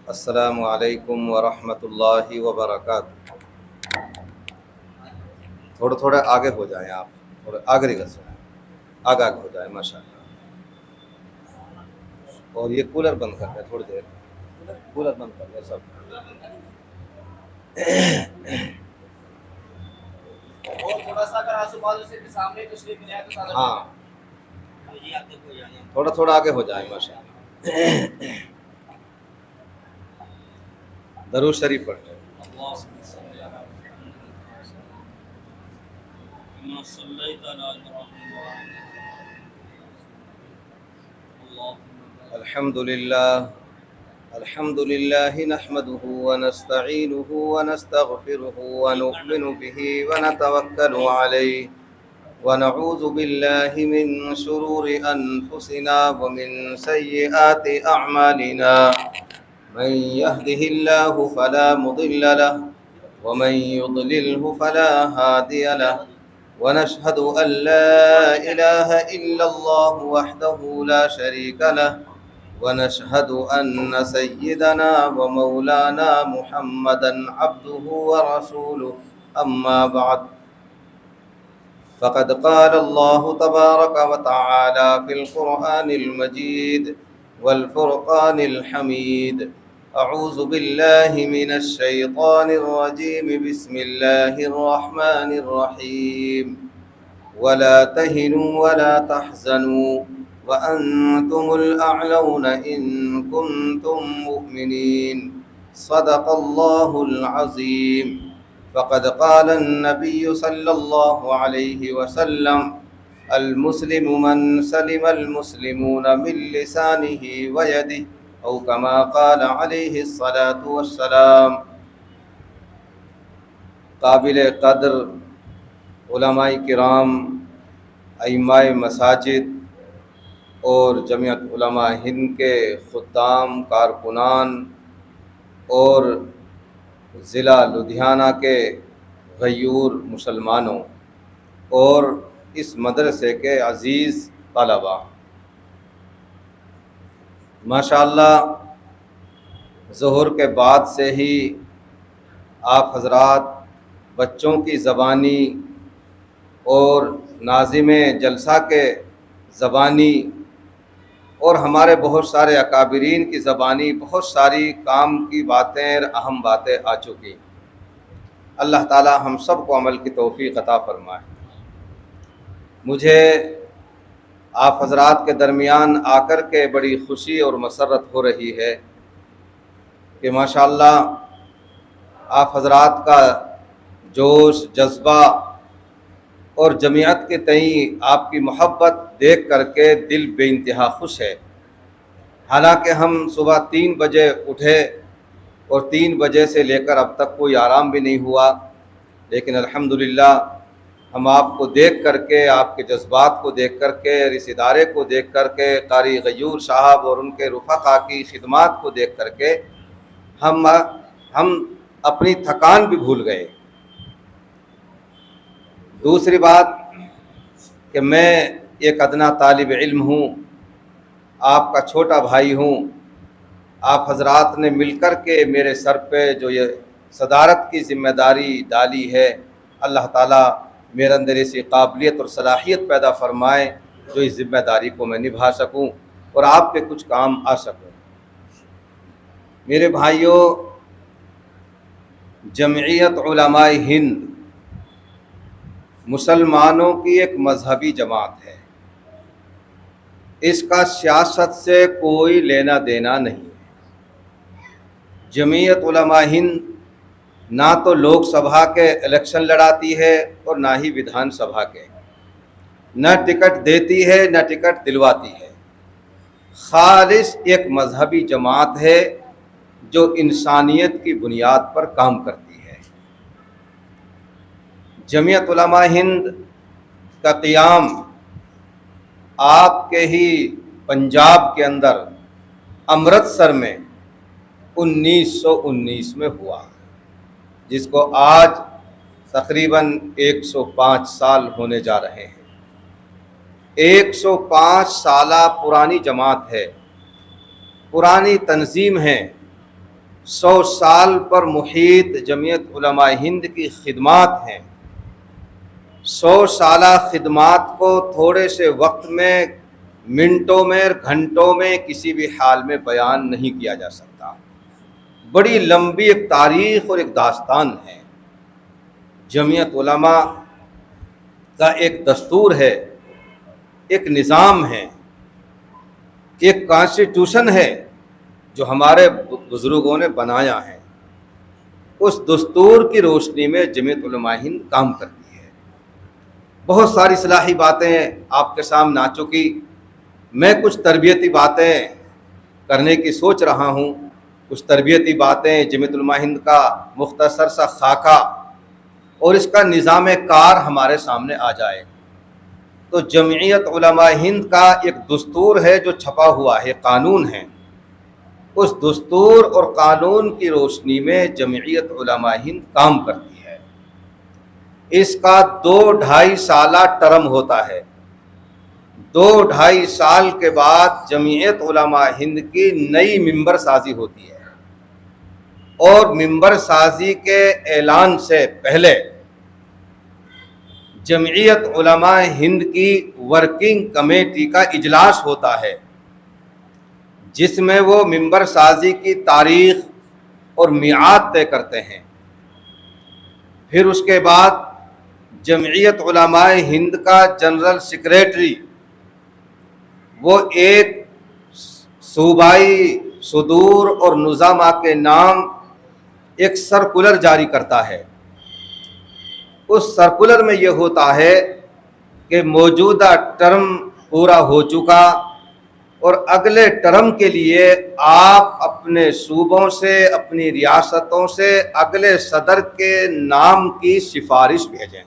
अस्सलामु अलैकुम वरहमतुल्लाहि वबरकातुहू। थोड़े थोड़े आगे हो जाएं आप, थोड़े आगे निकल जाएं, आगे आगे हो जाएं माशाल्लाह। और ये कूलर बंद कर दें थोड़ी देर, कूलर बंद कर दें सब। और थोड़ा सा अगर आजू बाजू से भी सामने तशरीफ ले आए तो ज़्यादा। हाँ, थोड़ा थोड़ा आगे हो जाए माशाल्लाह। दरूद शरीफ पढ़ लें। अल्हम्दुलिल्लाह नहमदुहु व नस्तईनुहु व नस्तगफिरुहु व नु'मिनु बिही व नतवक्कलु अलैहि व नऊज़ु बिल्लाहि मिन शुरूरि अनफुसिना व मिन सय्यिआति अअमालिना। मन यहदिहिल्लाहु फला मुदिल्ल लहु व मन युद्लिलहु फला हादिय लहु व नशहदु अन ला इलाहा इल्लल्लाहु वहदहु ला शरीका लहु व नशहदु अन्न सय्यिदना व मौलाना मुहम्मदन अब्दुहु व रसूलुहु। अम्मा बअद फ़क़द क़ाल अल्लाहु तबारक व तआला फ़िल क़ुरआनिल मजीद वल फ़ुरक़ानिल हमीद। अऊज़ु बिल्लाहि मिनश शैतानिर रजीम। बिस्मिल्लाहिर रहमानिर रहीम। वला तहिनू वला तहज़नू व अंतुमुल अअलौना इन कुंतुम मुमिनीन। सदक़ल्लाहुल अज़ीम। फ़क़द क़ाल अन्नबिय्यु सल्लल्लाहु अलैहि वसल्लम अल मुस्लिमु मन सलिमल मुस्लिमूना मिन लिसानिही व यदिही औ कमा क़ाल अलैहि अस्सलातु वस्सलाम। काबिल क़द्र उलमाए किराम, अइम्माए मसाजिद और जमियत उलमा हिंद के खुद्दाम, कारकुनान और ज़िला लुधियाना के गयूर मुसलमानों और इस मदरसे के अज़ीज़ तलबा, माशाअल्लाह ज़ोहर के बाद से ही आप हज़रात बच्चों की ज़बानी और नाज़िमे जलसा के ज़बानी और हमारे बहुत सारे अकाबिरीन की ज़बानी बहुत सारी काम की बातें, अहम बातें आ चुकी। अल्लाह ताला हम सब को अमल की तौफ़ीक़ अता फ़रमाए। मुझे आप हज़रात के दरमियान आकर के बड़ी खुशी और मसरत हो रही है कि माशाअल्लाह आप हज़रात का जोश, जज्बा और जमीयत के तई आपकी मोहब्बत देख करके दिल बेइंतहा खुश है। हालांकि हम सुबह 3 बजे उठे और 3 बजे से लेकर अब तक कोई आराम भी नहीं हुआ, लेकिन अल्हम्दुलिल्लाह हम आपको देख करके, आपके जज्बात को देख करके और इस इदारे को देख करके, कारी गयूर साहब और उनके रुफ़क़ा की खिदमात को देख करके हम अपनी थकान भी भूल गए। दूसरी बात कि मैं एक अदना तालिब इल्म हूँ, आपका छोटा भाई हूँ। आप हज़रात ने मिलकर के मेरे सर पे जो ये सदारत की ज़िम्मेदारी डाली है, अल्लाह ताला मेरे अंदर ऐसी काबिलियत और सलाहियत पैदा फ़रमाए जो इस ज़िम्मेदारी को मैं निभा सकूँ और आप पे कुछ काम आ सकूँ। मेरे भाइयों, जमइयत उलमाए हिंद मुसलमानों की एक मजहबी जमात है। इसका सियासत से कोई लेना देना नहीं है। जमइयत उलमा हिंद ना तो लोकसभा के इलेक्शन लड़ाती है और ना ही विधानसभा के, न टिकट देती है न टिकट दिलवाती है। खालिस एक मजहबी जमात है जो इंसानियत की बुनियाद पर काम करती है। जमियत उलमा हिंद का क़ियाम आपके ही पंजाब के अंदर अमृतसर में 1919 में हुआ, जिसको आज तकरीबन 105 साल होने जा रहे हैं। 105 साला पुरानी जमात है, पुरानी तंजीम है, 100 साल पर मुहीत जमीयत उलमा हिंद की खिदमात हैं। 100 साला खिदमात को थोड़े से वक्त में, मिनटों में, घंटों में किसी भी हाल में बयान नहीं किया जा सकता। बड़ी लंबी एक तारीख और एक दास्तान है। जमीयत उलमा का एक दस्तूर है, एक निज़ाम है, एक कॉन्स्टिट्यूशन है जो हमारे बुजुर्गों ने बनाया है। उस दस्तूर की रोशनी में जमीयत उलमा हिंद काम करती है। बहुत सारी इस्लाही बातें आपके सामने आ चुकी। मैं कुछ तरबियती बातें करने की सोच रहा हूँ। कुछ तरबियती बातें, जमीयत उलमा हिंद का मुख्तसर सा खाका और इसका निज़ाम कार हमारे सामने आ जाए। तो जमीयत उलमा हिंद का एक दस्तूर है जो छपा हुआ है, कानून है। उस दस्तूर और कानून की रोशनी में जमीयत उलमा हिंद काम करती है। इसका 2-2.5 साला टर्म होता है। 2-2.5 साल के बाद जमीयत उलमा हिंद की नई मिंबर साजी होती है और मिंबर साजी के ऐलान से पहले जमीयत उलमा हिंद की वर्किंग कमेटी का इजलास होता है, जिसमें वो मिंबर साजी की तारीख और मियाद तय करते हैं। फिर उसके बाद जमीयत उलमा हिंद का जनरल सेक्रेटरी वो एक सूबाई सुदूर और नुज़ामा के नाम एक सर्कुलर जारी करता है। उस सर्कुलर में यह होता है कि मौजूदा टर्म पूरा हो चुका और अगले टर्म के लिए आप अपने सूबों से, अपनी रियासतों से अगले सदर के नाम की सिफारिश भेजें।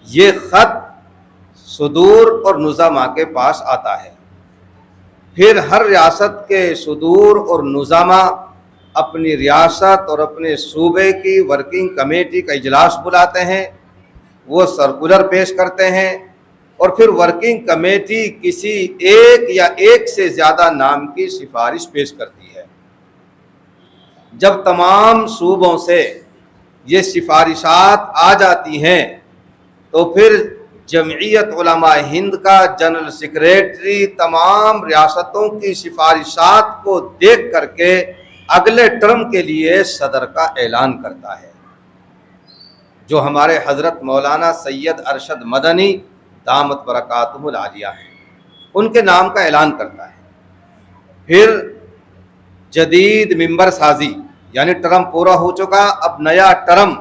ये ख़त सुदूर और नुज़ामा के पास आता है। फिर हर रियासत के सुदूर और नुज़ामा अपनी रियासत और अपने सूबे की वर्किंग कमेटी का इजलास बुलाते हैं, वो सर्कुलर पेश करते हैं और फिर वर्किंग कमेटी किसी एक या एक से ज़्यादा नाम की सिफारिश पेश करती है। जब तमाम सूबों से ये सिफारिशात आ जाती हैं तो फिर जमीयत उलमा हिंद का जनरल सेक्रेटरी तमाम रियासतों की सिफारिशात को देख करके अगले टर्म के लिए सदर का ऐलान करता है, जो हमारे हज़रत मौलाना सैयद अरशद मदनी दामत बरकातुहुल आलिया हैं, उनके नाम का ऐलान करता है। फिर जदीद मिंबर साजी, यानी टर्म पूरा हो चुका, अब नया टर्म,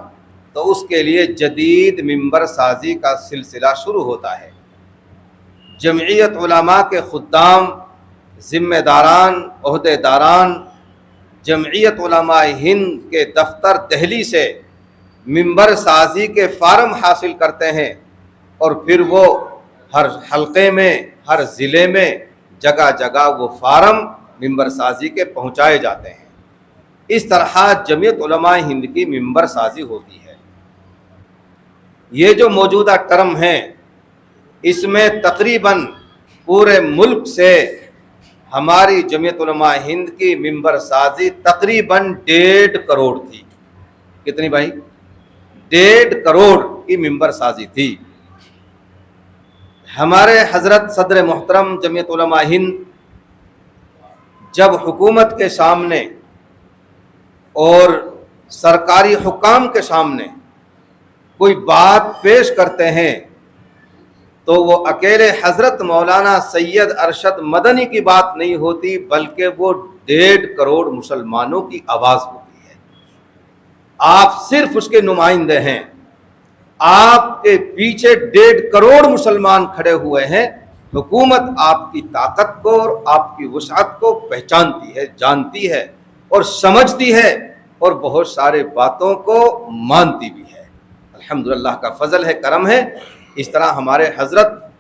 तो उसके लिए जदीद मिंबर साजी का सिलसिला शुरू होता है। जमीयत उलमा के खुद्दाम, ज़िम्मेदारान, ओहदेदारान जमीयत उलमा हिंद के दफ्तर दिल्ली से मिंबर साजी के फार्म हासिल करते हैं और फिर वो हर हल्के में, हर ज़िले में, जगह जगह वो फार्म मिंबर साजी के पहुँचाए जाते हैं। इस तरह जमीयत उलमा हिंद की मिंबर साजी होती है। ये जो मौजूदा टर्म है, इसमें तकरीबन पूरे मुल्क से हमारी जमीयत उलमा हिंद की मिंबर साजी तकरीबन 1.5 करोड़ थी। कितनी भाई? 1.5 करोड़ की मिंबर साजी थी। हमारे हजरत सदर मोहतरम जमीयत उलमा हिंद जब हुकूमत के सामने और सरकारी हुकाम के सामने कोई बात पेश करते हैं तो वो अकेले हजरत मौलाना सैयद अरशद मदनी की बात नहीं होती, बल्कि वो 1.5 करोड़ मुसलमानों की आवाज़ होती है। आप सिर्फ उसके नुमाइंदे हैं। आपके पीछे 1.5 करोड़ मुसलमान खड़े हुए हैं। हुकूमत आपकी ताकत को और आपकी वसाअत को पहचानती है, जानती है और समझती है और बहुत सारे बातों को मानती भी है। अल्हम्दुलिल्लाह का फजल है, करम है। इस तरह हमारे हजरत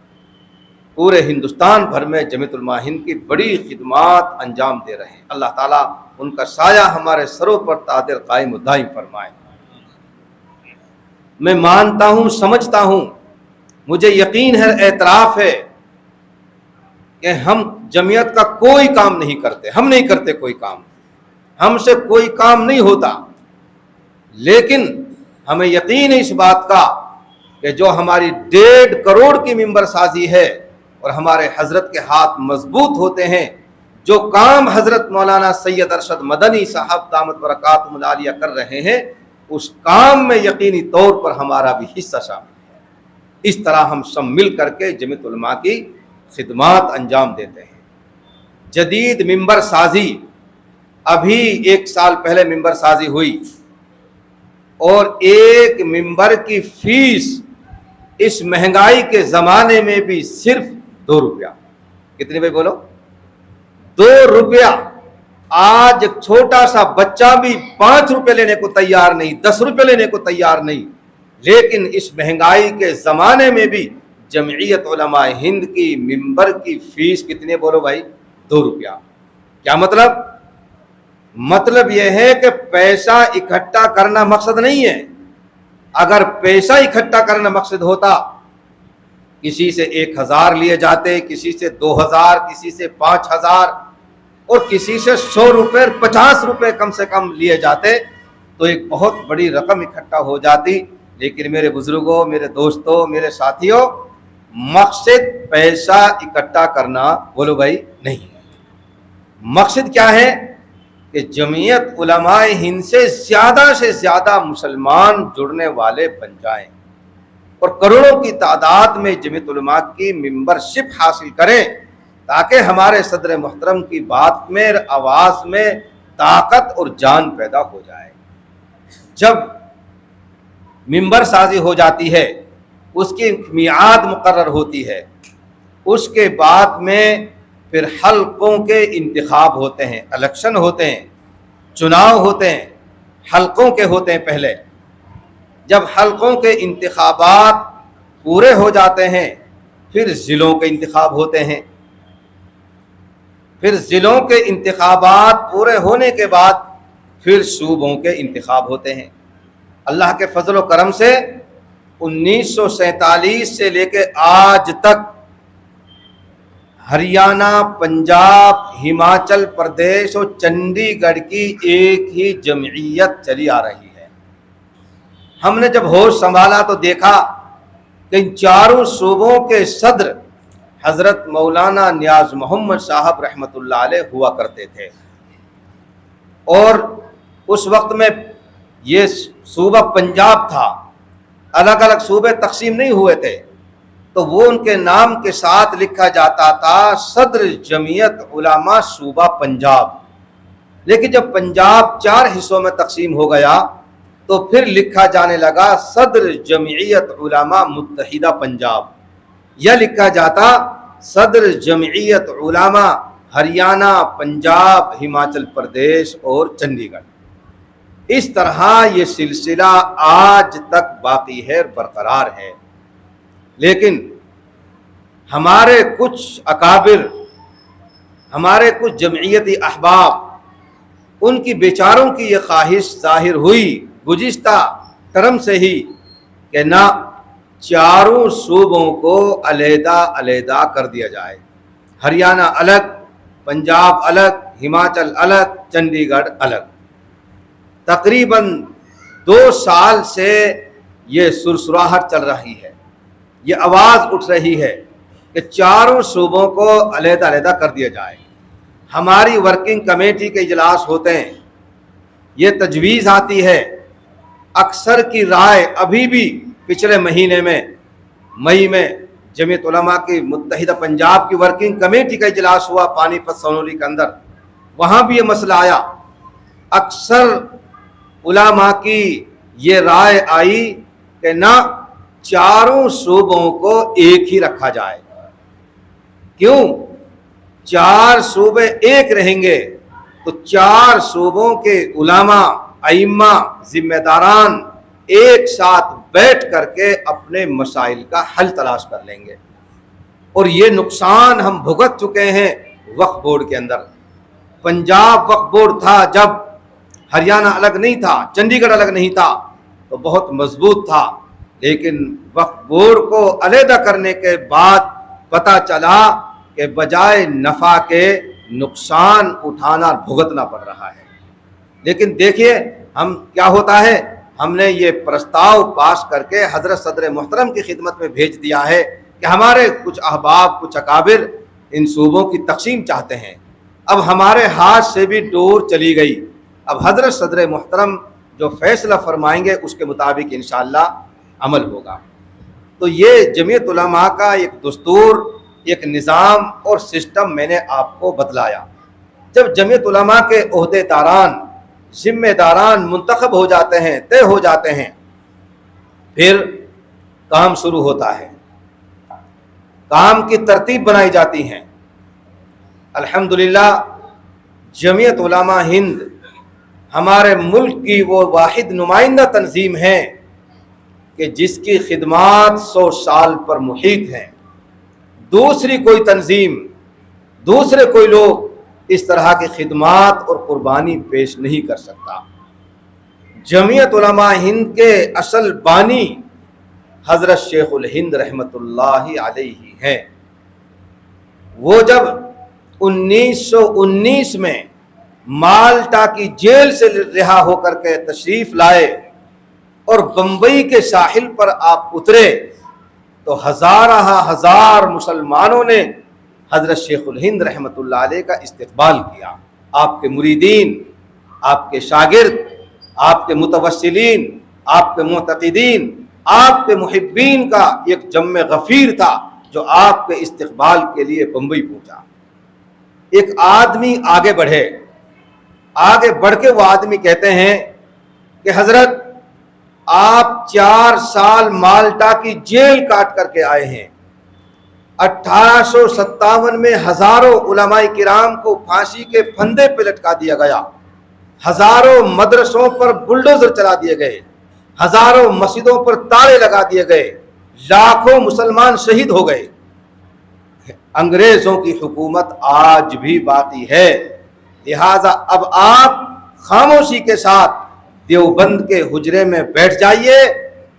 पूरे हिंदुस्तान भर में जमीयत उलमा हिंद की बड़ी खिदमात अंजाम दे रहे हैं। अल्लाह ताला उनका साया हमारे सरों पर तादिर कायम दायम फरमाए। मैं मानता हूँ, समझता हूँ, मुझे यकीन है, एतराफ़ है कि हम जमीयत का कोई काम नहीं करते। हम नहीं करते कोई काम। हमसे कोई काम नहीं होता, लेकिन हमें यकीन है इस बात का कि जो हमारी 1.5 करोड़ की मिंबर साजी है और हमारे हजरत के हाथ मजबूत होते हैं, जो काम हजरत मौलाना सैयद अरशद मदनी साहब दामत बरकातुहुल आलिया कर रहे हैं, उस काम में यकीनी तौर पर हमारा भी हिस्सा शामिल है। इस तरह हम सब मिल करके जमीयत उलमा की खिदमात अंजाम देते हैं। जदीद मिंबर साजी, अभी 1 साल पहले मिंबर साजी हुई और एक मिंबर की फीस इस महंगाई के जमाने में भी सिर्फ 2 रुपया। कितने भाई बोलो? 2 रुपया। आज एक छोटा सा बच्चा भी 5 रुपए लेने को तैयार नहीं, 10 रुपए लेने को तैयार नहीं। लेकिन इस महंगाई के जमाने में भी जमईयत उलमा हिंद की मिंबर की फीस कितने बोलो भाई? 2 रुपया। क्या मतलब? मतलब यह है कि पैसा इकट्ठा करना मकसद नहीं है। अगर पैसा इकट्ठा करना मकसद होता, किसी से 1000 लिए जाते, किसी से 2000, किसी से 5000 और किसी से 100 रुपए 50 रुपए कम से कम लिए जाते तो एक बहुत बड़ी रकम इकट्ठा हो जाती। लेकिन मेरे बुजुर्गों, मेरे दोस्तों, मेरे साथियों, मकसद पैसा इकट्ठा करना बोलो भाई नहीं। मकसद क्या है कि जमीयत उलमाए हिंद से ज्यादा मुसलमान जुड़ने वाले बन जाएं और करोड़ों की तादाद में जमीयत उलमा की मेंबरशिप हासिल करें, ताकि हमारे सदर मोहतरम की बात में, आवाज में ताकत और जान पैदा हो जाए। जब मिंबर साजी हो जाती है, उसकी मियाद मुकर्रर होती है, उसके बाद में फिर हल्कों के इंतखाब होते हैं, इलेक्शन होते हैं, चुनाव होते हैं, हल्कों के होते हैं पहले। जब हल्कों के इंतखाबात पूरे हो जाते हैं, फिर ज़िलों के इंतखाब होते हैं। फिर ज़िलों के इंतखाबात पूरे होने के बाद फिर सूबों के इंतखाब होते हैं। अल्लाह के फजल व करम से 1947 से लेके आज तक हरियाणा, पंजाब, हिमाचल प्रदेश और चंडीगढ़ की एक ही जमईयत चली आ रही है। हमने जब होश संभाला तो देखा कि इन चारों सूबों के सदर हजरत मौलाना नियाज मोहम्मद साहब रहमतुल्लाह अलैह हुआ करते थे और उस वक्त में ये सूबा पंजाब था, अलग अलग सूबे तकसीम नहीं हुए थे, तो वो उनके नाम के साथ लिखा जाता था सदर जमीयत उलमा सूबा पंजाब। लेकिन जब पंजाब 4 हिस्सों में तकसीम हो गया तो फिर लिखा जाने लगा सदर जमीयत उलमा मुत्तहिदा पंजाब, या लिखा जाता सदर जमीयत उलमा हरियाणा, पंजाब, हिमाचल प्रदेश और चंडीगढ़। इस तरह ये सिलसिला आज तक बाकी है, बरकरार है। लेकिन हमारे कुछ अकाबिर, हमारे कुछ जमईयती अहबाब, उनकी बेचारों की ये ख्वाहिश जाहिर हुई गुज़िश्ता टर्म से ही कि ना चारों सूबों को अलहदा कर दिया जाए। हरियाणा अलग, पंजाब अलग, हिमाचल अलग, चंडीगढ़ अलग। तकरीबन 2 साल से ये सुरसुराहट चल रही है, ये आवाज़ उठ रही है कि चारों सूबों को अलहदा कर दिया जाए। हमारी वर्किंग कमेटी के इजलास होते हैं, ये तजवीज़ आती है। अक्सर की राय अभी भी पिछले महीने में मई में जमीयत उलमा की मुत्तहिदा पंजाब की वर्किंग कमेटी का इजलास हुआ पानीपत सोनौली के अंदर, वहाँ भी ये मसला आया। अक्सर उलमा की ये राय आई कि ना चारों सूबों को एक ही रखा जाए। क्यों? 4 सूबे एक रहेंगे तो 4 सूबों के उलमा, अइम्मा, जिम्मेदारान एक साथ बैठ करके अपने मसाइल का हल तलाश कर लेंगे। और ये नुकसान हम भुगत चुके हैं वक्फ बोर्ड के अंदर। पंजाब वक्फ बोर्ड था जब, हरियाणा अलग नहीं था, चंडीगढ़ अलग नहीं था, तो बहुत मजबूत था। लेकिन वक्फ बोर्ड को अलहदा करने के बाद पता चला कि बजाय नफ़ा के नुकसान उठाना, भुगतना पड़ रहा है। लेकिन देखिए हम क्या होता है, हमने ये प्रस्ताव पास करके हजरत सदर मोहतरम की खिदमत में भेज दिया है कि हमारे कुछ अहबाब, कुछ अकाबिर इन सूबों की तकसीम चाहते हैं। अब हमारे हाथ से भी डोर चली गई। अब हजरत सदर मोहतरम जो फैसला फरमाएंगे उसके मुताबिक इंशाअल्लाह अमल होगा। तो ये जमीयत उलमा का एक दस्तूर, एक निज़ाम और सिस्टम मैंने आपको बतलाया। जब जमीयत उलमा के ओहदेदारान, जिम्मेदारान मुंतखब हो जाते हैं, तय हो जाते हैं, फिर काम शुरू होता है, काम की तरतीब बनाई जाती है। अल्हम्दुलिल्लाह जमीयत उलमा हिंद हमारे मुल्क की वो वाहिद नुमाइंदा तंजीम है कि जिसकी खिदमात 100 साल पर मुहीत हैं। दूसरी कोई तंजीम, दूसरे कोई लोग इस तरह की खिदमात और कुर्बानी पेश नहीं कर सकता। जमीयत उलमा हिंद के असल बानी हजरत शेखुल हिंद रहमतुल्लाहि अलैहि हैं। वो जब 1919 में माल्टा की जेल से रिहा होकर के तशरीफ लाए और बंबई के साहिल पर आप उतरे तो हजार मुसलमानों ने हजरत शेखुल हिंद रहमतुल्लाह अलैह का इस्तकबाल किया। आपके मुरीदीन, आपके शागिर्द, आपके मुतवस्सिलीन, आपके मुतक़िदीन, आपके मुहिब्बीन का एक जम्मे गफीर था जो आपके इस्तकबाल के लिए बंबई पहुंचा। एक आदमी आगे बढ़े, आगे बढ़ के वो आदमी कहते हैं कि हजरत आप 4 साल माल्टा की जेल काट करके आए हैं। 1857 में हजारों उलमाए किराम को फांसी के फंदे पे लटका दिया गया, हजारों मदरसों पर बुलडोजर चला दिए गए, हजारों मस्जिदों पर ताले लगा दिए गए, लाखों मुसलमान शहीद हो गए। अंग्रेजों की हुकूमत आज भी बाकी है। लिहाजा अब आप खामोशी के साथ देवबंद के हुजरे में बैठ जाइए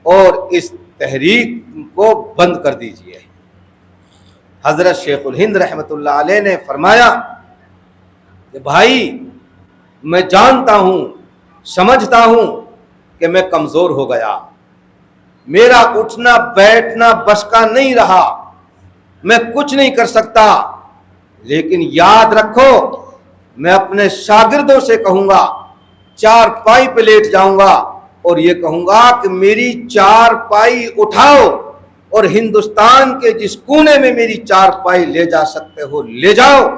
और इस तहरीक को बंद कर दीजिए। हजरत शेखुल हिंद रहमतुल्लाह अलैह ने फरमाया कि भाई मैं जानता हूं, समझता हूं कि मैं कमजोर हो गया, मेरा उठना बैठना बस का नहीं रहा, मैं कुछ नहीं कर सकता, लेकिन याद रखो मैं अपने शागिर्दों से कहूंगा, चारपाई पे लेट जाऊंगा और ये कहूंगा कि मेरी चारपाई उठाओ और हिंदुस्तान के जिस कोने में मेरी चारपाई ले जा सकते हो ले जाओ,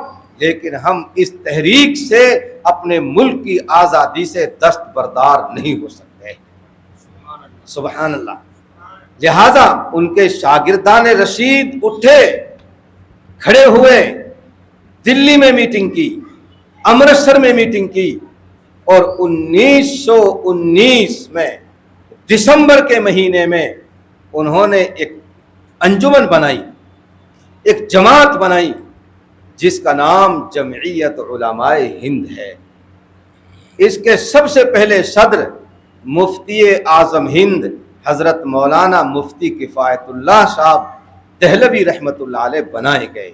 लेकिन हम इस तहरीक से अपने मुल्क की आज़ादी से दस्तबरदार नहीं हो सकते। सुभान अल्लाह। लिहाजा उनके शागिर्दान रशीद उठे, खड़े हुए, दिल्ली में मीटिंग की, अमृतसर में मीटिंग की और 1919 में दिसंबर के महीने में उन्होंने एक अंजुमन बनाई, एक जमात बनाई जिसका नाम जमईयत उलमाए हिंद है। इसके सबसे पहले सदर मुफ्ती आजम हिंद हजरत मौलाना मुफ्ती किफ़ायतुल्लाह साहब दहलवी रहमतुल्लाह अलैह बनाए गए।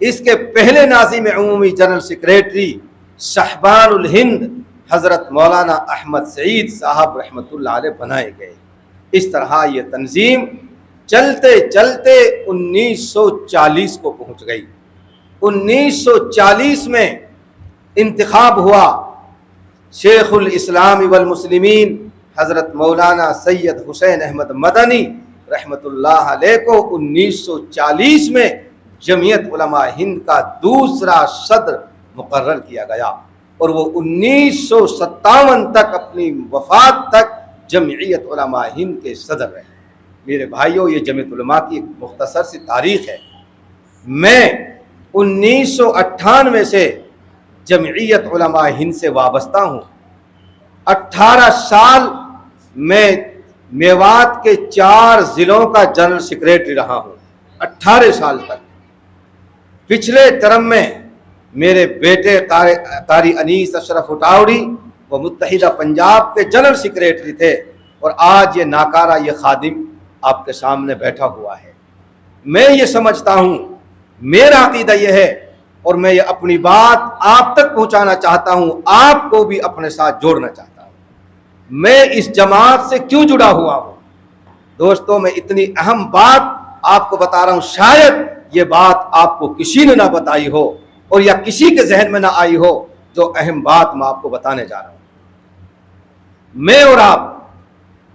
इसके पहले नाज़िम उमूमी जनरल सेक्रेटरी शहबानुल हिंद हजरत मौलाना अहमद सईद साहब रहमतुल्लाह अलैह बनाए गए। इस तरह ये तंजीम चलते चलते 1940 को पहुंच गई। 1940 में इंतखाब हुआ। शेखुल इस्लाम वल मुस्लिमीन हजरत मौलाना सैयद हुसैन अहमद मदनी रहमतुल्लाह अलैह को 1940 में जमीयत उलमा हिंद का दूसरा सदर मुकर्रर किया गया और वो 1957 तक अपनी वफात तक जमीयत उलमा हिंद के सदर रहे। मेरे भाइयों, ये जमीयत उलमा की एक मुख्तसर सी तारीख है। मैं 1998 से जमीयत उलमा हिंद से वाबस्ता हूँ। 18 साल मैं मेवात के 4 जिलों का जनरल सेक्रेटरी रहा हूँ, 18 साल तक। पिछले टर्म में मेरे बेटे कारी अनीस अशरफ उटावड़ी वो मुत्तहिदा पंजाब के जनरल सेक्रेटरी थे और आज ये नाकारा ये खादिम आपके सामने बैठा हुआ है। मैं ये समझता हूँ, मेरा अकीदा यह है और मैं ये अपनी बात आप तक पहुंचाना चाहता हूं, आपको भी अपने साथ जोड़ना चाहता हूं। मैं इस जमात से क्यों जुड़ा हुआ हूं? दोस्तों, मैं इतनी अहम बात आपको बता रहा हूं, शायद ये बात आपको किसी ने ना बताई हो और या किसी के जहन में ना आई हो। जो अहम बात मैं आपको बताने जा रहा हूं, मैं और आप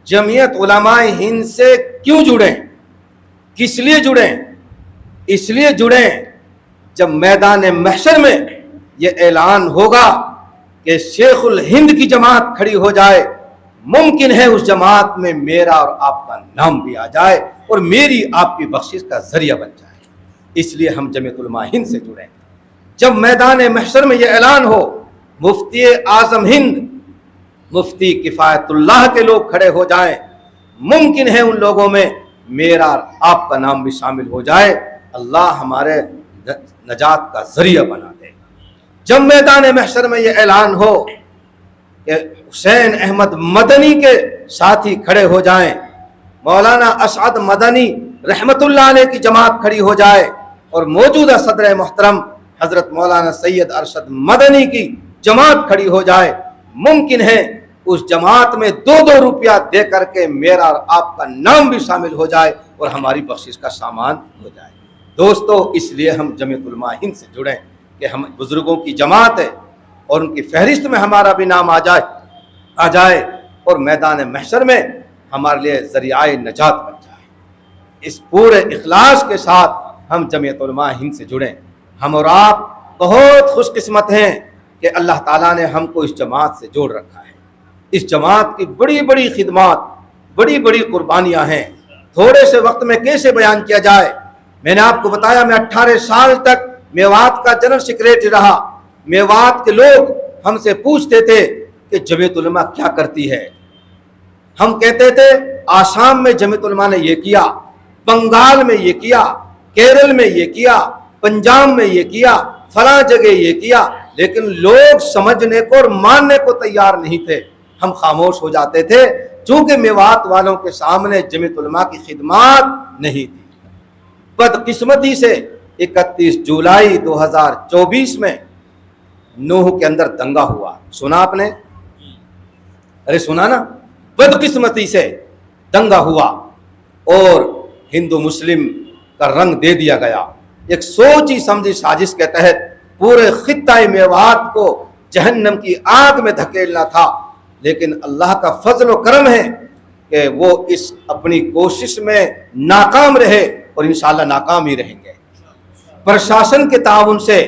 जमीयत उलमाए हिंद से क्यों जुड़े, किस लिए जुड़े? इसलिए जुड़े जब मैदान महशर में यह ऐलान होगा कि शेखुल हिंद की जमात खड़ी हो जाए, मुमकिन है उस जमात में मेरा और आपका नाम भी आ जाए और मेरी आपकी बख्शिश का जरिया बन जाए। इसलिए हम जमीयत उलमाए हिंद से जुड़े। जब मैदान महशर में यह ऐलान हो, मुफ्ती आजम हिंद, मुफ्ती किफायतुल्लाह के लोग खड़े हो जाएं, मुमकिन है उन लोगों में मेरा आपका नाम भी शामिल हो जाए। अल्लाह हमारे नजात का जरिया बना दे। जब मैदान महशर में यह ऐलान हो कि हुसैन अहमद मदनी के साथी खड़े हो जाएं, मौलाना असअद मदनी रहमतुल्लाह अलैह की जमात खड़ी हो जाए और मौजूदा सदर मोहतरम हजरत मौलाना सैयद अरशद मदनी की जमात खड़ी हो जाए, मुमकिन है उस जमात में 2-2 रुपया दे करके मेरा और आपका नाम भी शामिल हो जाए और हमारी बख्शिश का सामान हो जाए। दोस्तों, इसलिए हम जमीयत उलमाए हिंद से जुड़े कि हम बुजुर्गों की जमात है और उनकी फहरिस्त में हमारा भी नाम आ जाए और मैदान महशर में हमारे लिए ज़रियाए नजात बन जाए। इस पूरे इखलास के साथ हम जमीयत उलमाए हिंद से जुड़ें। हम और आप बहुत खुशकिस्मत हैं कि अल्लाह ताला ने हमको इस जमात से जोड़ रखा है। इस जमात की बड़ी बड़ी खिदमात, बड़ी बड़ी कुर्बानियां हैं। थोड़े से वक्त में कैसे बयान किया जाए? मैंने आपको बताया, मैं 18 साल तक मेवात का जनरल सेक्रेटरी रहा। मेवात के लोग हमसे पूछते थे कि जमीयत उलमा क्या करती है। हम कहते थे आसाम में जमीयत उलमा ने ये किया, बंगाल में ये किया, केरल में ये किया, पंजाब में ये किया, फला जगह ये किया, लेकिन लोग समझने को और मानने को तैयार नहीं थे। हम खामोश हो जाते थे क्योंकि मेवात वालों के सामने जमीयत उलमा की खिदमात नहीं थी। बदकिस्मती से 31 जुलाई 2024 में नूह के अंदर दंगा हुआ। सुना आपने? अरे सुना ना? बदकिस्मती से दंगा हुआ और हिंदू मुस्लिम का रंग दे दिया गया। एक सोची समझी साजिश के तहत पूरे खित्ता मेवात को जहन्नम की आग में धकेलना था, लेकिन अल्लाह का फजल व करम है कि वो इस अपनी कोशिश में नाकाम रहे और इंशाअल्लाह नाकाम ही रहेंगे। प्रशासन के ताउन से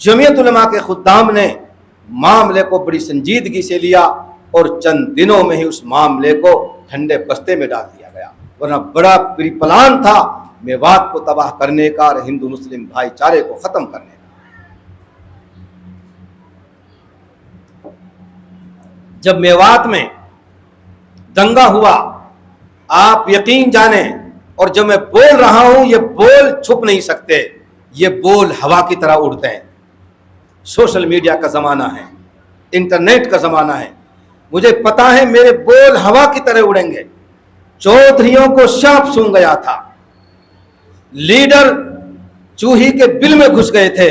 जमीयत उलमा के खुद्दाम ने मामले को बड़ी संजीदगी से लिया और चंद दिनों में ही उस मामले को ठंडे बस्ते में डाल दिया गया, वरना बड़ा प्री प्लान था मेवात को तबाह करने का और हिंदू मुस्लिम भाईचारे को खत्म करने का। जब मेवात में दंगा हुआ, आप यकीन जाने, और जब मैं बोल रहा हूं ये बोल छुप नहीं सकते, ये बोल हवा की तरह उड़ते हैं। सोशल मीडिया का जमाना है, इंटरनेट का जमाना है, मुझे पता है मेरे बोल हवा की तरह उड़ेंगे। चौधरियों को सांप सूंघ गया था, लीडर चूही के बिल में घुस गए थे,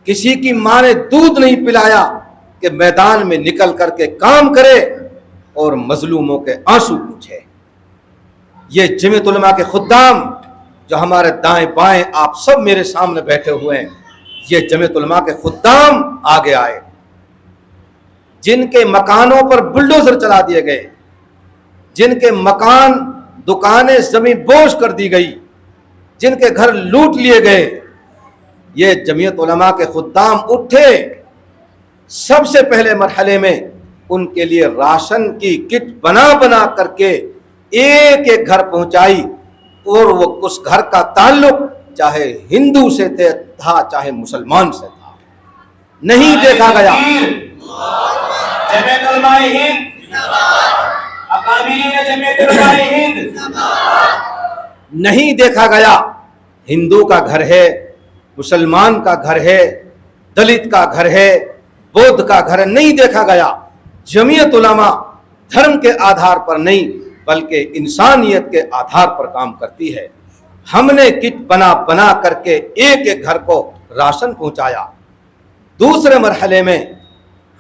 किसी की मां ने दूध नहीं पिलाया कि मैदान में निकल करके काम करे और मजलूमों के आंसू पूछे। ये जमीयत उलमा के खुद्दाम जो हमारे दाएं बाएं आप सब मेरे सामने बैठे हुए हैं, ये जमीयत उलमा के खुद्दाम आगे आए, जिनके मकानों पर बुलडोजर चला दिए गए, जिनके मकान दुकानें जमीन बोझ कर दी गई, जिनके घर लूट लिए गए, ये जमीयत उलमा के खुद्दाम उठे। सबसे पहले मरहले में उनके लिए राशन की किट बना बना करके एक एक घर पहुंचाई और वो उस घर का ताल्लुक चाहे हिंदू से था चाहे मुसलमान से था। नहीं देखा गया, जमीयत उलमाए हिंद जमीयत उलमाए हिंद, नहीं देखा गया हिंदू का घर है, मुसलमान का घर है, दलित का घर है, बौद्ध का घर है, नहीं देखा गया। जमीयत उलमा धर्म के आधार पर नहीं बल्कि इंसानियत के आधार पर काम करती है। हमने किट बना बना करके एक एक घर को राशन पहुंचाया। दूसरे मरहले में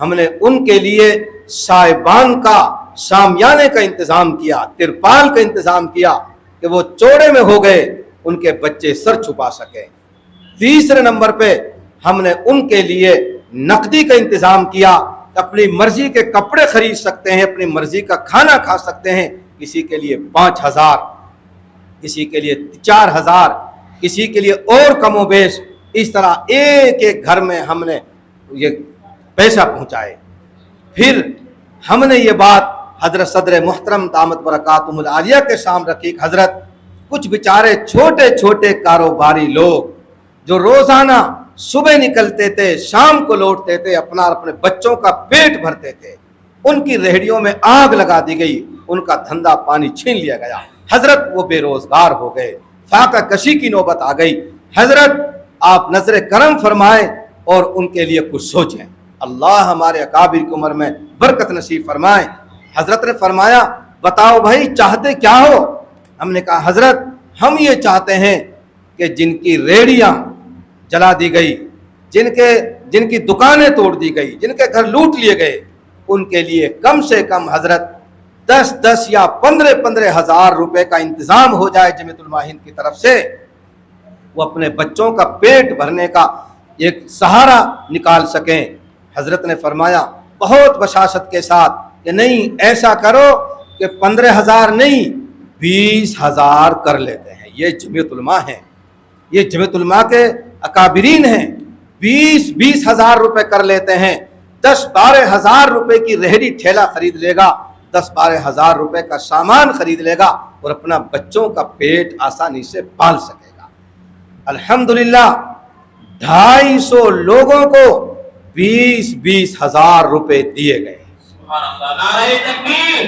हमने उनके लिए साहिबान का, शामियाने का इंतज़ाम किया, तिरपाल का इंतज़ाम किया कि वो चौड़े में हो गए, उनके बच्चे सर छुपा सके। तीसरे नंबर पे हमने उनके लिए नकदी का इंतज़ाम किया, अपनी मर्जी के कपड़े खरीद सकते हैं, अपनी मर्जी का खाना खा सकते हैं। किसी के लिए 5,000, किसी के लिए 4,000, किसी के लिए और कमोबेश, इस तरह एक एक घर में हमने ये पैसा पहुंचाए। फिर हमने ये बात हजरत सदर मुहतरम दामत बरकातुहुल आलिया के सामने रखी। हजरत, कुछ बेचारे छोटे छोटे कारोबारी लोग जो रोजाना सुबह निकलते थे, शाम को लौटते थे, अपने बच्चों का पेट भरते थे, उनकी रेहड़ियों में आग लगा दी गई, उनका धंधा पानी छीन लिया गया। हजरत वो बेरोजगार हो गए, फाका कशी की नौबत आ गई। हजरत आप नजर करम फरमाएं और उनके लिए कुछ सोचें। अल्लाह हमारे अकाबिर की उम्र में बरकत नसीब फरमाए। हजरत ने फरमाया, बताओ भाई चाहते क्या हो? हमने कहा, हजरत हम ये चाहते हैं कि जिनकी रेहड़ियां जला दी गई, जिनकी दुकानें तोड़ दी गई, जिनके घर लूट लिए गए, उनके लिए कम से कम हजरत 10-10 या 15-15 हजार रुपए का इंतजाम हो जाए जमीयतुल उलमा हिंद की तरफ से। वो अपने बच्चों का पेट भरने का एक सहारा निकाल सकें। हजरत ने फरमाया बहुत बशाशत के साथ कि नहीं, ऐसा करो कि 15,000 नहीं 20,000 कर लेते हैं। ये जमीयतुल उलमा है, ये जमीयतुल उलमा के अकाबिरीन हैं। 20-20 हजार रुपए कर लेते हैं। 10-12 हजार रुपए की रेहड़ी ठेला खरीद लेगा, 10-12 हजार रुपए का सामान खरीद लेगा और अपना बच्चों का पेट आसानी से पाल सकेगा। अल्हम्दुलिल्लाह 250 लोगों को 20-20 हजार रुपए दिए गए। नारे तकबीर,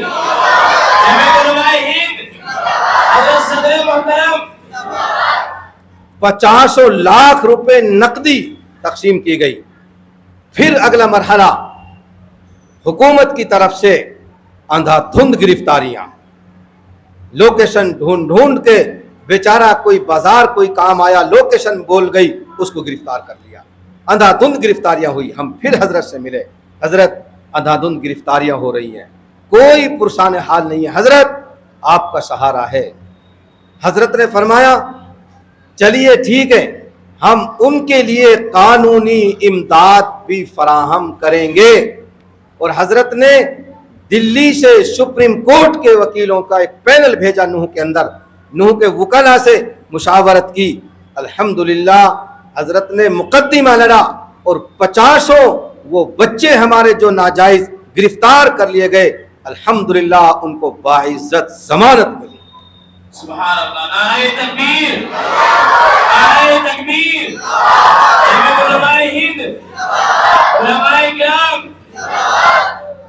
जमीयतुल उलमा हिंद, हजरत सदर मोहतरम। 50 लाख रुपए नकदी तकसीम की गई। फिर अगला मरहला हुकूमत की तरफ से अंधाधुंध गिरफ्तारियां, लोकेशन ढूंढ ढूंढ के बेचारा कोई बाजार कोई काम आया, लोकेशन बोल गई, उसको गिरफ्तार कर लिया। अंधाधुंध गिरफ्तारियां हुई। हम फिर हजरत से मिले, हजरत अंधाधुंध गिरफ्तारियां हो रही हैं, कोई पुरसान हाल नहीं है, हजरत आपका सहारा है। हजरत ने फरमाया चलिए ठीक है, हम उनके लिए कानूनी इमदाद भी फराहम करेंगे। और हजरत ने दिल्ली से सुप्रीम कोर्ट के वकीलों का एक पैनल भेजा नूह के अंदर, नूह के वकला से मुशावरत की। अल्हम्दुलिल्लाह हजरत ने मुकद्दमा लड़ा और 50 वो बच्चे हमारे जो नाजायज गिरफ्तार कर लिए गए, अल्हम्दुलिल्लाह उनको बाइज्जत जमानत मिली। सुभान अल्लाह, नारे तकबीर, नारे तकबीर, जमीयतुल उलमा हिंद, उलमाए किराम।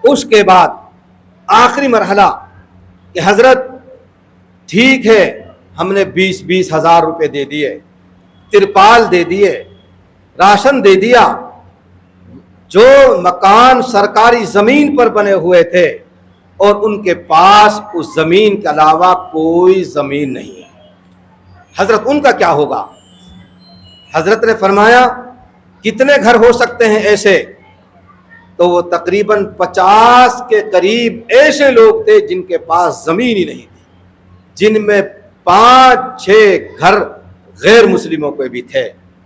उसके बाद आखिरी मरहला कि हजरत ठीक है, हमने 20-20 हजार रुपए दे दिए, तिरपाल दे दिए, राशन दे दिया। जो मकान सरकारी जमीन पर बने हुए थे और उनके पास उस जमीन के अलावा कोई जमीन नहीं है, हजरत उनका क्या होगा? हजरत ने फरमाया कितने घर हो सकते हैं ऐसे? तो वो तकरीबन 50 के करीब ऐसे लोग थे जिनके पास जमीन ही नहीं थी, जिनमें 5-6 घर गैर मुस्लिमों के भी थे।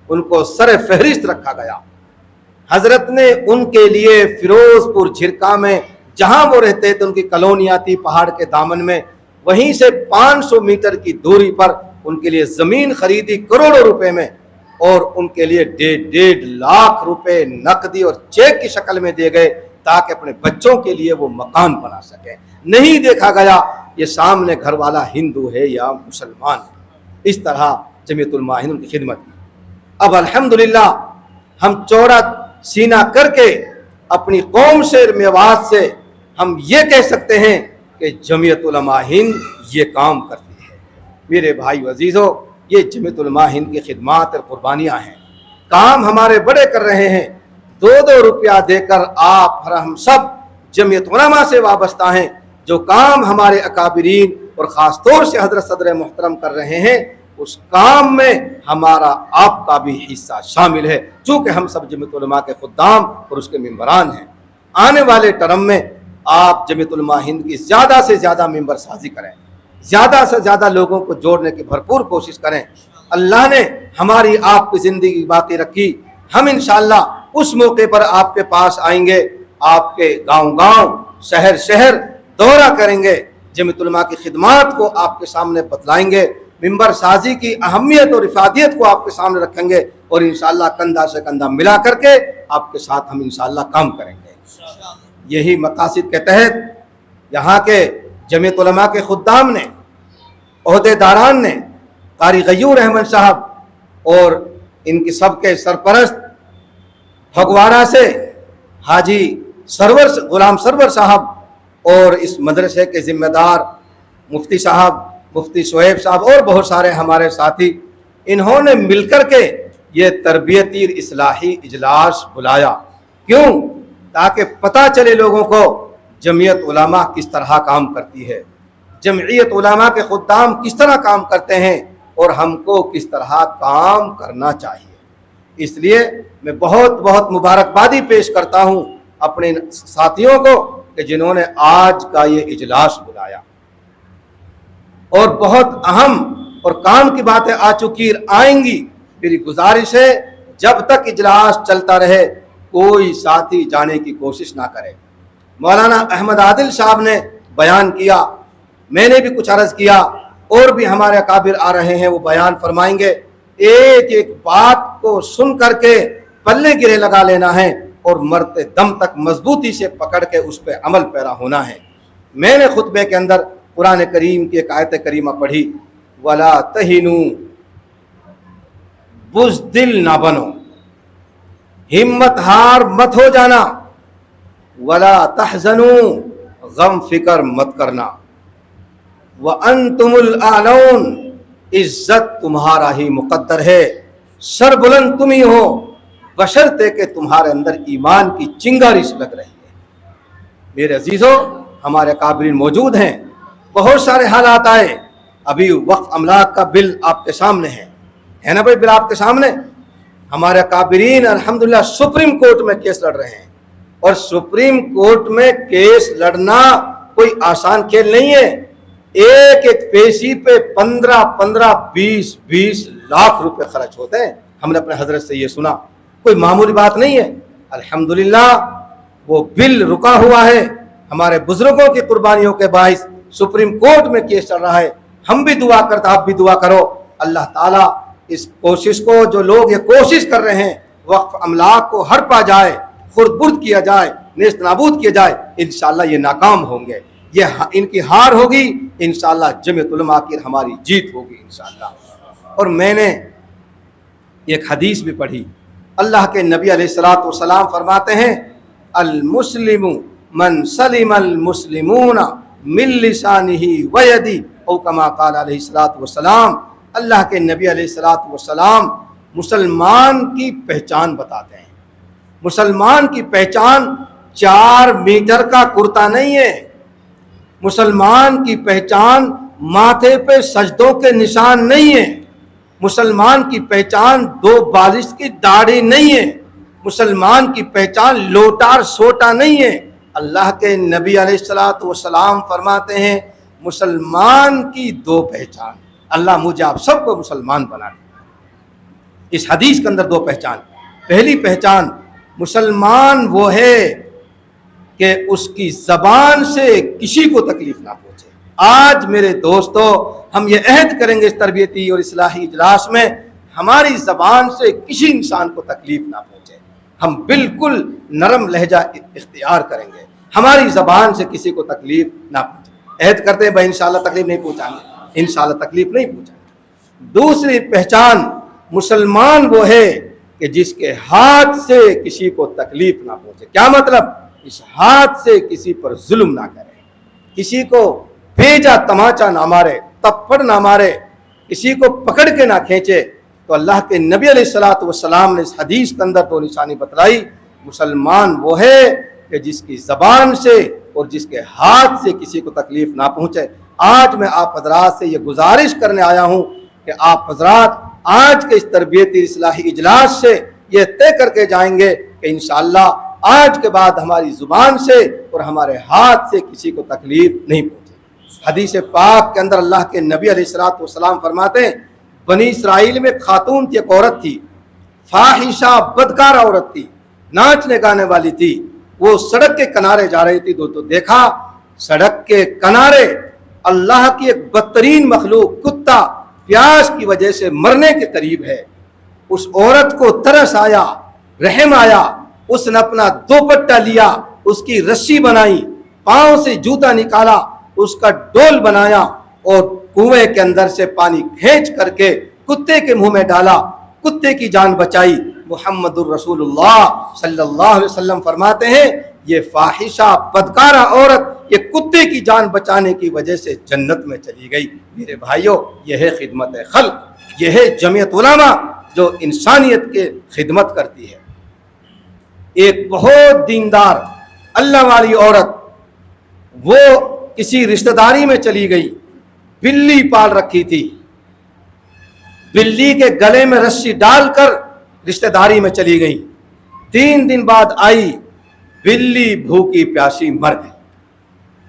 उनको सर फहरिस्त रखा गया। हजरत ने उनके लिए फिरोजपुर झिरका में जहां वो रहते थे, उनकी कॉलोनियां थी पहाड़ के दामन में, वहीं से 500 मीटर की दूरी पर उनके लिए जमीन खरीदी करोड़ों रुपए में और उनके लिए 1.5 लाख रुपए नकदी और चेक की शक्ल में दे गए ताकि अपने बच्चों के लिए वो मकान बना सके। नहीं देखा गया ये सामने घर वाला हिंदू है या मुसलमान है। इस तरह जमीयतुल उलमा हिंद की खिदमत की। अब अल्हम्दुलिल्लाह हम चौड़ा सीना करके अपनी कौम से, मेवात से हम ये कह सकते हैं कि जमीयतुल उलमा हिंद ये काम करती है। मेरे भाई अजीजों, ये जमीयतुल उलमा हिंद की खिदमात और कुर्बानियाँ हैं। काम हमारे बड़े कर रहे हैं। 2-2 रुपया देकर आप और हम सब जमीयत उलमा से वाबस्ता हैं। जो काम हमारे अकाबिरीन और ख़ास तौर से हज़रत सदर मोहतरम कर रहे हैं, उस काम में हमारा आपका भी हिस्सा शामिल है, चूंकि हम सब जमीयत उलमा के खुद्दाम और उसके मेंबरान हैं। आने वाले टर्म में आप जमीयत उलमा हिंद की ज़्यादा से ज़्यादा मेंबर साजी करें, ज़्यादा से ज़्यादा लोगों को जोड़ने की भरपूर कोशिश करें। अल्लाह ने हमारी आपकी ज़िंदगी बाकी रखी, हम इंशाअल्लाह उस मौके पर आपके पास आएंगे, आपके गांव-गांव, शहर-शहर दौरा करेंगे, जमीयत उलमा की खिदमात को आपके सामने बतलाएंगे, मिंबर साजी की अहमियत और इफादियत को आपके सामने रखेंगे और इंशाअल्लाह कंधा से कंधा मिला करके आपके साथ हम इंशाअल्लाह काम करेंगे। यही मकासद के तहत यहाँ के जमीयत उलमा के खुद्दाम ने, ओहदेदारान ने, कारी गयूर अहमद साहब और इनकी सबके सरपरस्त फगवाड़ा से हाजी गुलाम सरवर साहब और इस मदरसे के जिम्मेदार मुफ्ती साहब, मुफ्ती शोएब साहब और बहुत सारे हमारे साथी, इन्होंने मिलकर के ये तरबियती इस्लाही इजलास बुलाया। क्यों? ताकि पता चले लोगों को जमीयत उलमा किस तरह काम करती है, जमईयत उलमा के खुद्दाम किस तरह काम करते हैं और हमको किस तरह काम करना चाहिए। इसलिए मैं बहुत बहुत मुबारकबादी पेश करता हूँ अपने साथियों को कि जिन्होंने आज का ये इजलास बुलाया। और बहुत अहम और काम की बातें आ चुकी आएंगी। मेरी गुजारिश है जब तक इजलास चलता रहे कोई साथी जाने की कोशिश ना करे। मौलाना अहमद आदिल साहब ने बयान किया, मैंने भी कुछ अर्ज किया, और भी हमारे अकाबिर आ रहे हैं, वो बयान फरमाएंगे। एक एक बात को सुन करके पल्ले गिरे लगा लेना है और मरते दम तक मजबूती से पकड़ के उस पर अमल पैरा होना है। मैंने खुतबे के अंदर कुरान करीम की एक आयत करीमा पढ़ी, वला तहिनू, बुज़दिल ना बनो, हिम्मत हार मत हो जाना, वला तहजनू, गम फिक्र मत करना, व अंतुमुल आलौन, इज्जत तुम्हारा ही मुकद्दर है, सरबुलंद तुम ही हो, बशर्ते के तुम्हारे अंदर ईमान की चिंगारी से लग रही है। मेरे अजीजों, हमारे काबिरीन मौजूद हैं, बहुत सारे हालात आए। अभी वक्फ अमलाक का बिल आपके सामने है ना भाई, बिल आपके सामने। हमारे काबिरीन अल्हम्दुलिल्लाह सुप्रीम कोर्ट में केस लड़ रहे हैं, और सुप्रीम कोर्ट में केस लड़ना कोई आसान खेल नहीं है। एक एक पेशी पे 15-15, 20-20 लाख रुपए खर्च होते हैं। हमने अपने हजरत से ये सुना, कोई मामूली बात नहीं है। अल्हम्दुलिल्लाह वो बिल रुका हुआ है, हमारे बुजुर्गों की कुर्बानियों के बाइस सुप्रीम कोर्ट में केस चल रहा है। हम भी दुआ करते, आप भी दुआ करो, अल्लाह ताला इस कोशिश को, जो लोग ये कोशिश कर रहे हैं वक्फ अमलाक को हड़पा जाए, खुर्द-बुर्द किया जाए, नेस्त नाबूद किया जाए, इंशाअल्लाह ये नाकाम होंगे। ये इनकी हार होगी, इंशाअल्लाह जमीयत उलमा की हमारी जीत होगी इंशाअल्लाह। और मैंने एक हदीस भी पढ़ी, अल्लाह के नबी अलैहिस्सलातु वस्सलाम फरमाते हैं, अल मुस्लिमु मन सलिमल मुस्लिमूना मिन लिसानिही व यदी, औ कमा क़ाल अलैहिस्सलातु वस्सलाम। अल्लाह के नबी अलैहिस्सलातु वस्सलाम मुसलमान की पहचान बताते हैं। मुसलमान की पहचान 4 मीटर का कुर्ता नहीं है। मुसलमान की पहचान माथे पे सजदों के निशान नहीं है। मुसलमान की पहचान 2 बालिश की दाढ़ी नहीं है। मुसलमान की पहचान लोटार सोटा नहीं है। अल्लाह के नबी अलैहिस्सलातु वस्सलाम फरमाते हैं, मुसलमान की 2 पहचान। अल्लाह मुझे आप सबको मुसलमान बना दे। इस हदीस के अंदर 2 पहचान। पहली पहचान, मुसलमान वो है कि उसकी जबान से किसी को तकलीफ ना पहुंचे। आज मेरे दोस्तों, हम ये अहद करेंगे इस तरबियती और इस्लाही इजलास में, हमारी जबान से किसी इंसान को तकलीफ ना पहुंचे। हम बिल्कुल नरम लहजा इख्तियार करेंगे, हमारी जबान से किसी को तकलीफ ना पहुंचे। अहद करते हैं भाई इंशाअल्लाह तकलीफ नहीं पहुंचाएंगे, इंशाअल्लाह तकलीफ नहीं पहुंचाएंगे। दूसरी पहचान, मुसलमान वो है कि जिसके हाथ से किसी को तकलीफ ना पहुंचे। क्या मतलब? इस हाथ से किसी पर जुल्म ना करे, किसी को भेजा तमाचा ना मारे, तप्पड़ ना मारे, किसी को पकड़ के ना खींचे। तो अल्लाह के नबी अलैहिस्सलातु वस्सलाम ने इस हदीस के अंदर 2 निशानी बतलाई। मुसलमान वो है कि जिसकी जबान से और जिसके हाथ से किसी को तकलीफ ना पहुंचे। आज मैं आप हजरात से ये गुजारिश करने आया हूँ कि आप हजरात आज के इस तरबियती इस्लाही इजलास से ये तय करके जाएंगे कि इंशाअल्लाह आज के बाद हमारी जुबान से और हमारे हाथ से किसी को तकलीफ नहीं पहुंचेगी। हदीस पाक के अंदर अल्लाह के नबी अलैहिस्सलाम फरमाते हैं, बनी इसराइल में खातून थी, एक औरत थी, फाहिशा बदकार औरत थी, नाचने गाने वाली थी। वो सड़क के किनारे जा रही थी तो देखा सड़क के किनारे अल्लाह की एक बदतरीन मखलूक कुत्ता प्यास की वजह से मरने के करीब है। उस औरत को तरस आया, रहम आया, उसने अपना दोपट्टा लिया, उसकी रस्सी बनाई, पांव से जूता निकाला, उसका डोल बनाया और कुएं के अंदर से पानी खींच करके कुत्ते के मुंह में डाला, कुत्ते की जान बचाई। मुहम्मदुर रसूलुल्लाह सल्लल्लाहु अलैहि वसल्लम फरमाते हैं, ये फाहिशा बदकारा औरत ये कुत्ते की जान बचाने की वजह से जन्नत में चली गई। मेरे भाइयों, यह है खिदमत खल्क, यह है जमीयत उलमा जो इंसानियत के खिदमत करती है। एक बहुत दीनदार अल्लाह वाली औरत, वो किसी रिश्तेदारी में चली गई, बिल्ली पाल रखी थी, बिल्ली के गले में रस्सी डालकर रिश्तेदारी में चली गई। 3 दिन बाद आई, बिल्ली भूखी प्यासी मर गई।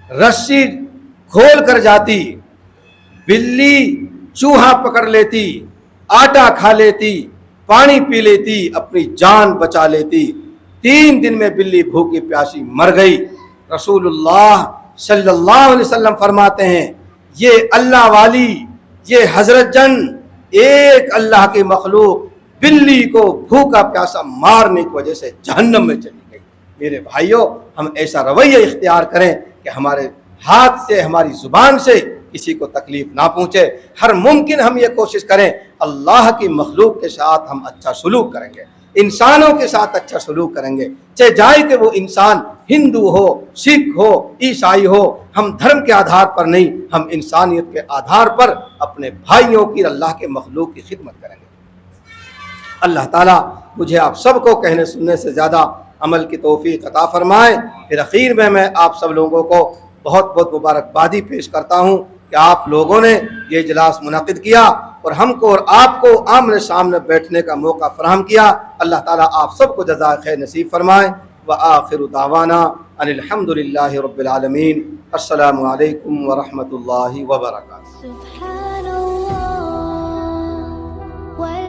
रस्सी खोल कर जाती, बिल्ली चूहा पकड़ लेती, आटा खा लेती, पानी पी लेती, अपनी जान बचा लेती। 3 दिन में बिल्ली भूखी प्यासी मर गई। रसूलुल्लाह सल्लल्लाहु अलैहि वसल्लम फरमाते हैं, ये अल्लाह वाली, ये हजरत जन, एक अल्लाह की मखलूक बिल्ली को भूखा प्यासा मारने की वजह से जहन्नम में चली गई। मेरे भाइयों, हम ऐसा रवैया इख्तियार करें कि हमारे हाथ से, हमारी जुबान से किसी को तकलीफ ना पहुंचे। हर मुमकिन हम ये कोशिश करें अल्लाह की मखलूक के साथ हम अच्छा सलूक करेंगे, इंसानों के साथ अच्छा सलूक करेंगे, चाहे जाए कि वो इंसान हिंदू हो, सिख हो, ईसाई हो। हम धर्म के आधार पर नहीं, हम इंसानियत के आधार पर अपने भाइयों की, अल्लाह के मखलूक की खिदमत करेंगे। अल्लाह ताला मुझे आप सबको कहने सुनने से ज़्यादा अमल की तौफीक अता फरमाए। फिर आखिर में मैं आप सब लोगों को बहुत बहुत मुबारकबादी पेश करता हूँ कि आप लोगों ने ये इजलास मुनक़िद किया और हमको और आपको आमने सामने बैठने का मौका फराहम किया। अल्लाह ताला आप सबको जज़ाए खैर नसीब फरमाए। व आखिरु दावाना अनिल हम्दुलिल्लाहि रब्बिल आलमीन। अस्सलामु अलैकुम व रहमतुल्लाहि व बरकातुहू।